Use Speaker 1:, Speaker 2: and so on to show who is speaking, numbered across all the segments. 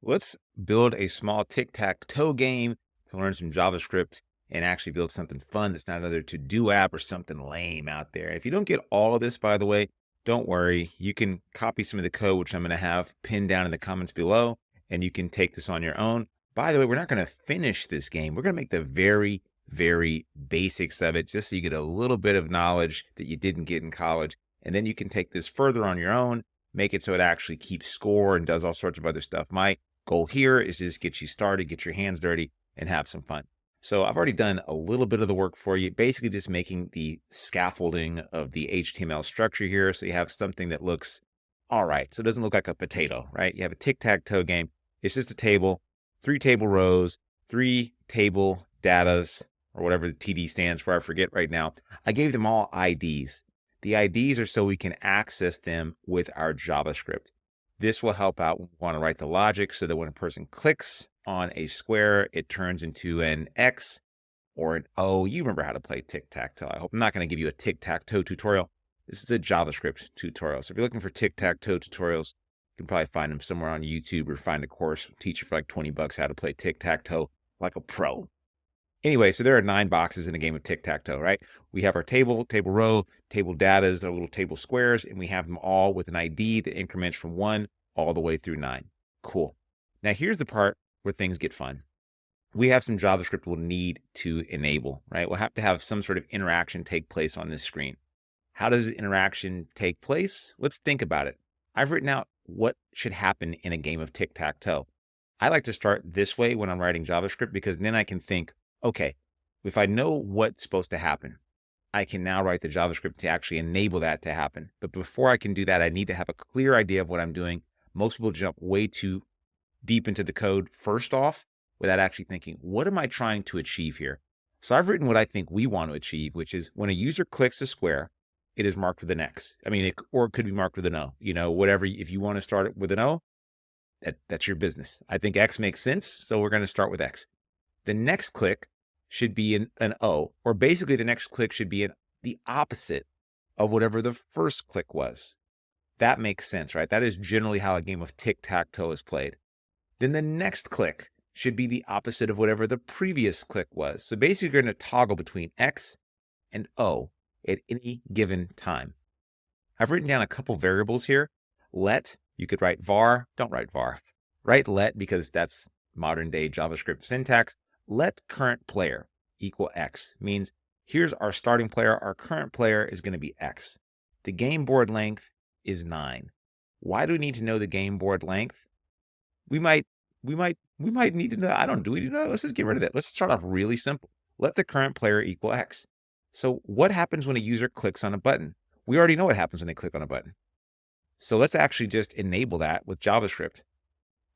Speaker 1: Let's build a small tic-tac-toe game to learn some JavaScript and actually build something fun that's not another to-do app or something lame out there. If you don't get all of this, by the way, don't worry. You can copy some of the code, which I'm going to have pinned down in the comments below, and you can take this on your own. By the way, we're not going to finish this game. We're going to make the very, very basics of it just so you get a little bit of knowledge that you didn't get in college. And then you can take this further on your own, make it so it actually keeps score and does all sorts of other stuff. My goal here is just get you started, get your hands dirty, and have some fun. So I've already done a little bit of the work for you, basically just making the scaffolding of the HTML structure here so you have something that looks all right. So it doesn't look like a potato, right? You have a tic-tac-toe game. It's just a table, 3 table rows, 3 table datas, or whatever the TD stands for, I forget right now. I gave them all IDs. The IDs are so we can access them with our JavaScript. This will help out when we want to write the logic so that when a person clicks on a square, it turns into an X or an O. You remember how to play tic-tac-toe. I hope I'm not going to give you a tic-tac-toe tutorial. This is a JavaScript tutorial. So if you're looking for tic-tac-toe tutorials, you can probably find them somewhere on YouTube or find a course teacher for like 20 bucks how to play tic-tac-toe like a pro. Anyway, so there are 9 boxes in a game of tic-tac-toe, right? We have our table, table row, table datas, our little table squares, and we have them all with an ID that increments from 1 all the way through 9. Cool. Now here's the part where things get fun. We have some JavaScript we'll need to enable, right? We'll have to have some sort of interaction take place on this screen. How does interaction take place? Let's think about it. I've written out what should happen in a game of tic-tac-toe. I like to start this way when I'm writing JavaScript because then I can think, okay, if I know what's supposed to happen, I can now write the JavaScript to actually enable that to happen. But before I can do that, I need to have a clear idea of what I'm doing. Most people jump way too deep into the code first off without actually thinking, what am I trying to achieve here? So I've written what I think we want to achieve, which is when a user clicks a square, it is marked with an X. I mean, or it could be marked with an O. You know, whatever. If you want to start it with an O, that's your business. I think X makes sense, so we're going to start with X. The next click should be an O, or basically the next click should be the opposite of whatever the first click was. That makes sense, right? That is generally how a game of tic-tac-toe is played. Then the next click should be the opposite of whatever the previous click was. So basically you're going to toggle between X and O at any given time. I've written down a couple variables here. Let, you could write var, don't write var. Write let because that's modern day JavaScript syntax. Let current player equal X means here's our starting player. Our current player is going to be X. The game board length is 9. Why do we need to know the game board length? We might need to know. Do we need to know? Let's just get rid of that. Let's start off really simple. Let the current player equal X. So what happens when a user clicks on a button? We already know what happens when they click on a button. So let's actually just enable that with JavaScript.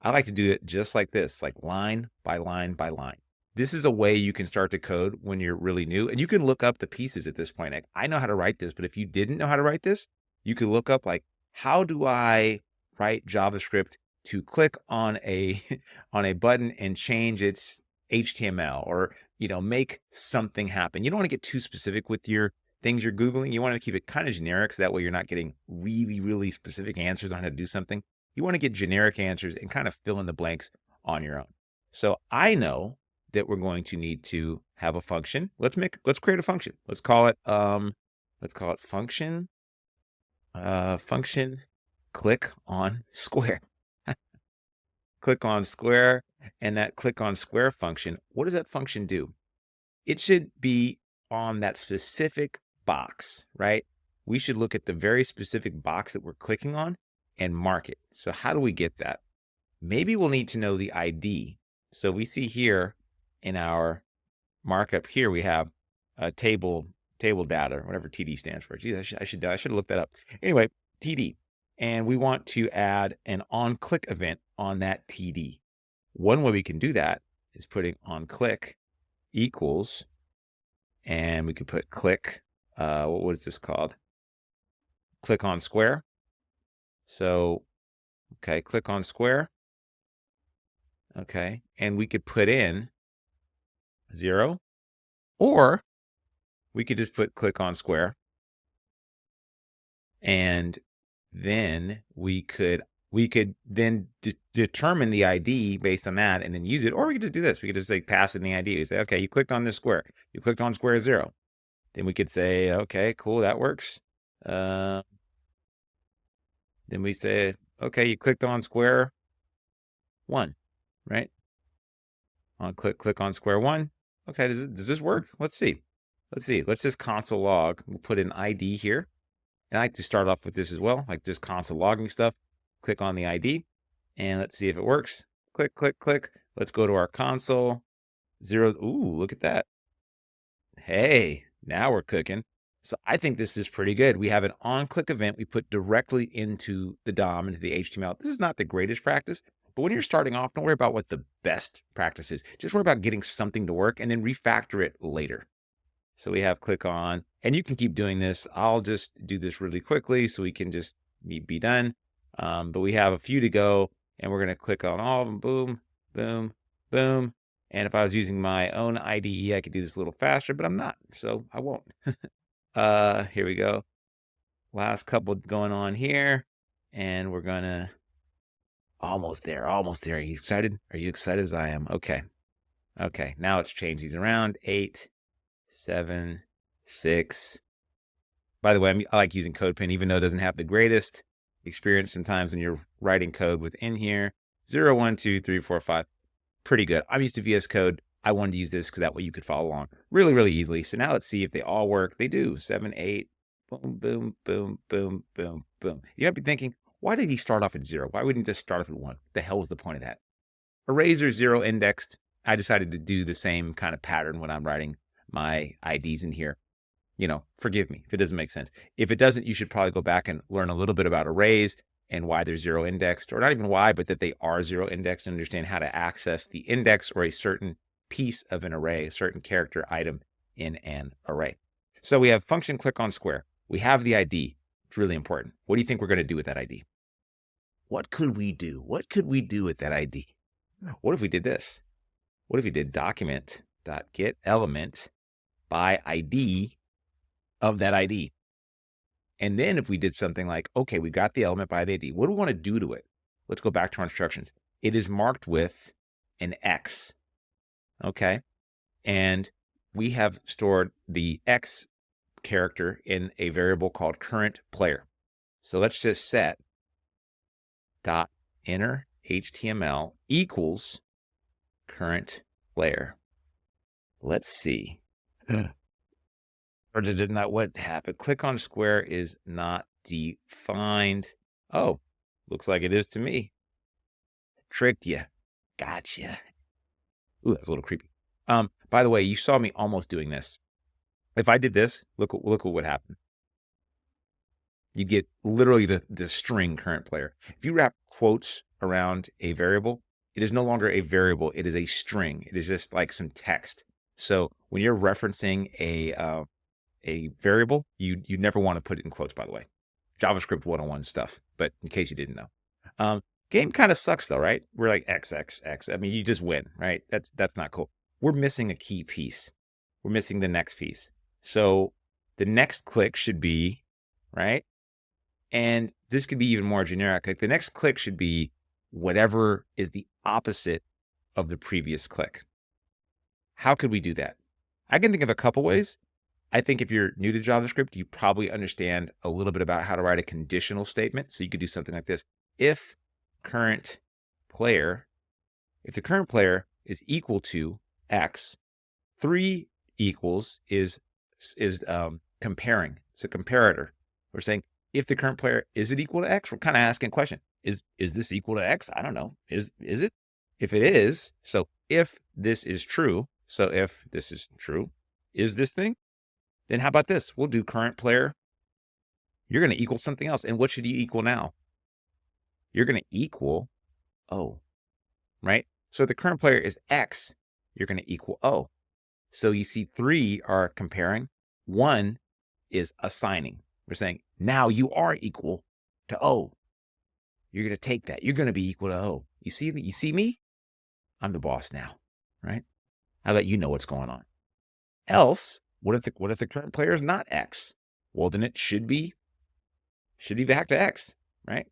Speaker 1: I like to do it just like this, like line by line by line. This is a way you can start to code when you're really new, and you can look up the pieces at this point. I know how to write this, but if you didn't know how to write this, you could look up like, how do I write JavaScript to click on a on a button and change its HTML, or make something happen. You don't want to get too specific with your things you're Googling. You want to keep it kind of generic, so that way you're not getting really, really specific answers on how to do something. You want to get generic answers and kind of fill in the blanks on your own. So I know that we're going to need to have a function. Let's create a function. Let's call it function click on square. Click on square, and that click on square function, what does that function do? It should be on that specific box, right? We should look at the very specific box that we're clicking on and mark it. So how do we get that? Maybe we'll need to know the ID. So we see here in our markup here, we have a table data, or whatever TD stands for. Geez, I should have looked that up. Anyway, TD. And we want to add an on-click event on that TD. One way we can do that is putting on-click equals, and we could put click, what was this called? Click on square. So, okay, click on square. Okay, and we could put in 0, or we could just put click on square, and then we could we could then determine the ID based on that and then use it. Or we could just do this. We could just say pass in the ID. We say, okay, you clicked on this square. You clicked on square 0. Then we could say, okay, cool, that works. Then we say, okay, you clicked on square 1, right? On click on square 1. Okay, does this work? Let's see. Let's just console log. We'll put an ID here. And I like to start off with this as well, like this console logging stuff. Click on the ID, and let's see if it works. Click, click, click. Let's go to our console. 0. Ooh, look at that. Hey, now we're cooking. So I think this is pretty good. We have an on-click event we put directly into the DOM, into the HTML. This is not the greatest practice, but when you're starting off, don't worry about what the best practice is. Just worry about getting something to work and then refactor it later. So we have click on, and you can keep doing this. I'll just do this really quickly so we can just be done. But we have a few to go, and we're going to click on all of them. Boom, boom, boom. And if I was using my own IDE, I could do this a little faster, but I'm not, so I won't. Here we go. Last couple going on here, and we're gonna almost there. Are you excited? Are you excited as I am? Okay. Now let's change these around. 8, 7, 6. By the way, I like using CodePen, even though it doesn't have the greatest experience sometimes when you're writing code within here. 0, 1, 2, 3, 4, 5. Pretty good. I'm used to VS Code. I wanted to use this because that way you could follow along really, really easily. So now let's see if they all work. They do. 7, 8. Boom, boom, boom, boom, boom, boom. You might be thinking, why did he start off at 0? Why wouldn't he just start off at 1? The hell was the point of that? Arrays are 0 indexed. I decided to do the same kind of pattern when I'm writing my IDs in here. Forgive me if it doesn't make sense. If it doesn't, you should probably go back and learn a little bit about arrays and why they're 0 indexed, or not even why, but that they are 0 indexed, and understand how to access the index or a certain piece of an array, a certain character item in an array. So we have function click on square. We have the ID. It's really important. What do you think we're going to do with that ID? What could we do? What could we do with that ID? What if we did this? What if we did document.getElement by ID of that ID? And then if we did something like, okay, we got the element by the ID. What do we want to do to it? Let's go back to our instructions. It is marked with an X. Okay. And we have stored the X character in a variable called current player. So let's just set dot inner HTML equals current player. Let's see. Or did not what happened? Click on square is not defined. Oh, looks like it is to me. Tricked you. Gotcha. Ooh, that's a little creepy. By the way, you saw me almost doing this. If I did this, look what would happen. You get literally the string current player. If you wrap quotes around a variable, it is no longer a variable. It is a string. It is just like some text. So when you're referencing a variable, you never want to put it in quotes, by the way. JavaScript 101 stuff, but in case you didn't know. Game kind of sucks though, right? We're like X, X, X. I mean, you just win, right? That's not cool. We're missing a key piece. We're missing the next piece. So the next click should be, right? And this could be even more generic. Like the next click should be whatever is the opposite of the previous click. How could we do that? I can think of a couple ways. I think if you're new to JavaScript, you probably understand a little bit about how to write a conditional statement. So you could do something like this. If the current player is equal to X, 3 equals is comparing. It's a comparator. We're saying if the current player, is it equal to X? We're kind of asking a question. Is this equal to X? I don't know. Is it? If it is, so if this is true, is this thing? Then how about this? We'll do current player. You're going to equal something else. And what should you equal now? You're going to equal O, right? So if the current player is X, you're going to equal O. So you see 3 are comparing. 1 is assigning. We're saying, now you are equal to O. You're going to take that. You're going to be equal to O. You see me? I'm the boss now, right? I'll let you know what's going on. Else, what if the current player is not X? Well, then it should be back to X, right?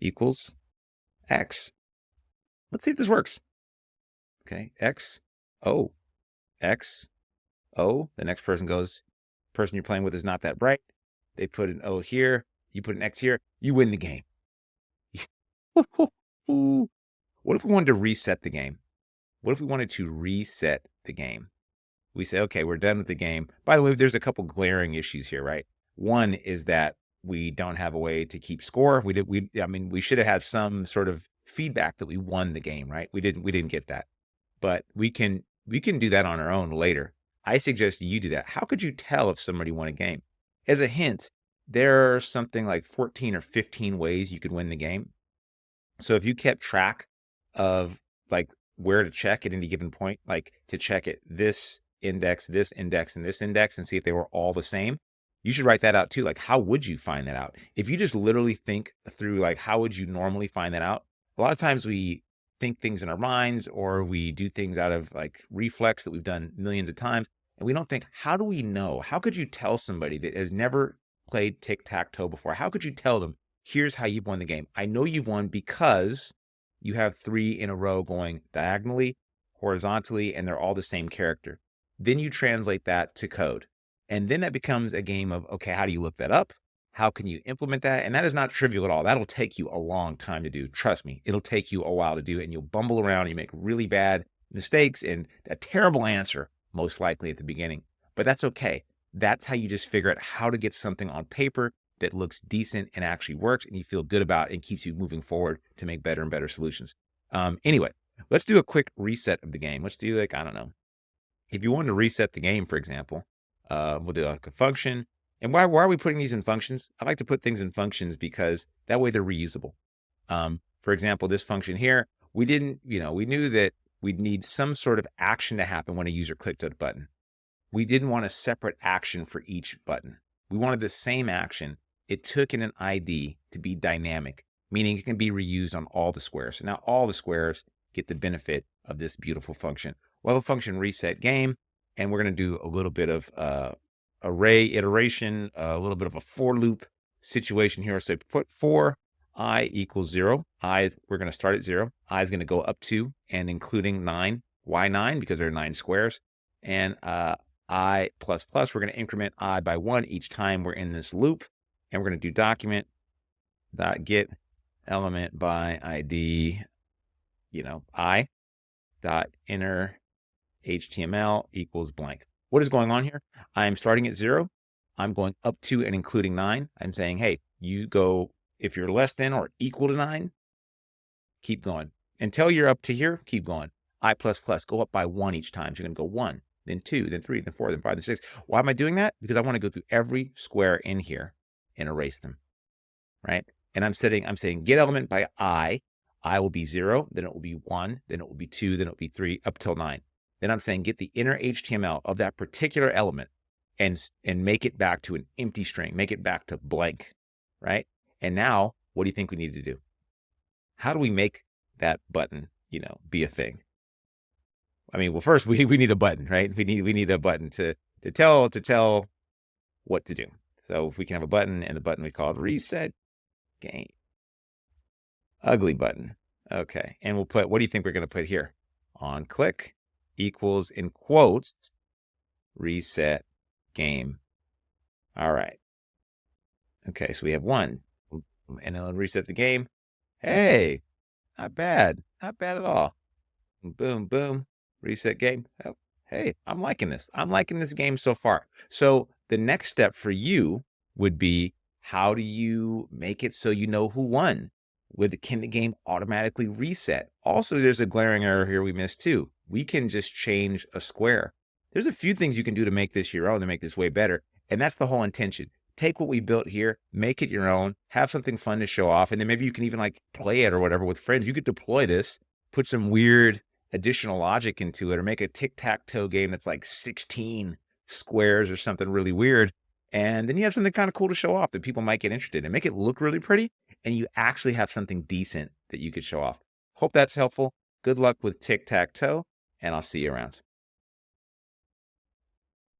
Speaker 1: equals X. Let's see if this works. Okay, X, O, X, O. The next person goes, person you're playing with is not that bright. They put an O here. You put an X here. You win the game. What if we wanted to reset the game? What if we wanted to reset the game? We say, okay, we're done with the game. By the way, there's a couple glaring issues here, right? One is that we don't have a way to keep score. We should have had some sort of feedback that we won the game, right? We didn't get that. But we can do that on our own later. I suggest you do that. How could you tell if somebody won a game? As a hint, there are something like 14 or 15 ways you could win the game. So if you kept track of like where to check at any given point, like to check at this index, and this index, and see if they were all the same, you should write that out too. Like, how would you find that out? If you just literally think through, like, how would you normally find that out? A lot of times we think things in our minds, or we do things out of like reflex that we've done millions of times, and we don't think, how do we know? How could you tell somebody that has never played tic-tac-toe before? How could you tell them, here's how you've won the game? I know you've won because you have 3 in a row going diagonally, horizontally, and they're all the same character. Then you translate that to code. And then that becomes a game of, okay, how do you look that up? How can you implement that? And that is not trivial at all. That'll take you a long time to do. Trust me, it'll take you a while to do it, and you'll bumble around and you make really bad mistakes and a terrible answer, most likely at the beginning. But that's okay. That's how you just figure out how to get something on paper that looks decent and actually works, and you feel good about it and keeps you moving forward to make better and better solutions. Anyway, let's do a quick reset of the game. Let's do, like, I don't know. If you wanted to reset the game, for example, we'll do like a function. And why are we putting these in functions? I like to put things in functions because that way they're reusable. For example, this function here, we knew that we'd need some sort of action to happen when a user clicked a button. We didn't want a separate action for each button. We wanted the same action. It took in an ID to be dynamic, meaning it can be reused on all the squares. So now all the squares get the benefit of this beautiful function. We'll have a function reset game, and we're going to do a little bit of array iteration, a little bit of a for loop situation here. So put for I equals 0. We're going to start at 0. I is going to go up to and including 9. Why 9? Because there are 9 squares. And I plus plus, we're going to increment I by 1 each time we're in this loop. And we're going to do document dot get element by ID, I dot inner HTML equals blank. What is going on here? I'm starting at 0. I'm going up to and including 9. I'm saying, hey, you go, if you're less than or equal to 9, keep going. Until you're up to here, keep going. I plus plus, go up by 1 each time. So you're going to go 1, then 2, then 3, then 4, then 5, then 6. Why am I doing that? Because I want to go through every square in here and erase them, right? And I'm saying get element by I. I will be 0, then it will be 1, then it will be 2, then it will be 3, up till 9. Then I'm saying get the inner HTML of that particular element and make it back to an empty string, make it back to blank, right? And now, what do you think we need to do? How do we make that button, be a thing? I mean, well, first we need a button, right? We need a button to tell what to do. So if we can have a button, and the button we call it reset game. Ugly button. Okay. And we'll put, what do you think we're going to put here? On click equals, in quotes, reset game. All right. Okay. So we have 1, and it'll reset the game. Hey, not bad. Not bad at all. Boom, boom. Reset game. Oh, hey, I'm liking this. I'm liking this game so far. So the next step for you would be, how do you make it so you know who won? Can the game automatically reset? Also, there's a glaring error here we missed too. We can just change a square. There's a few things you can do to make this your own, to make this way better. And that's the whole intention. Take what we built here, make it your own, have something fun to show off. And then maybe you can even like play it or whatever with friends. You could deploy this, put some weird additional logic into it, or make a tic-tac-toe game that's like 16 squares or something really weird. And then you have something kind of cool to show off that people might get interested in. Make it look really pretty, and you actually have something decent that you could show off. Hope that's helpful. Good luck with tic-tac-toe, and I'll see you around.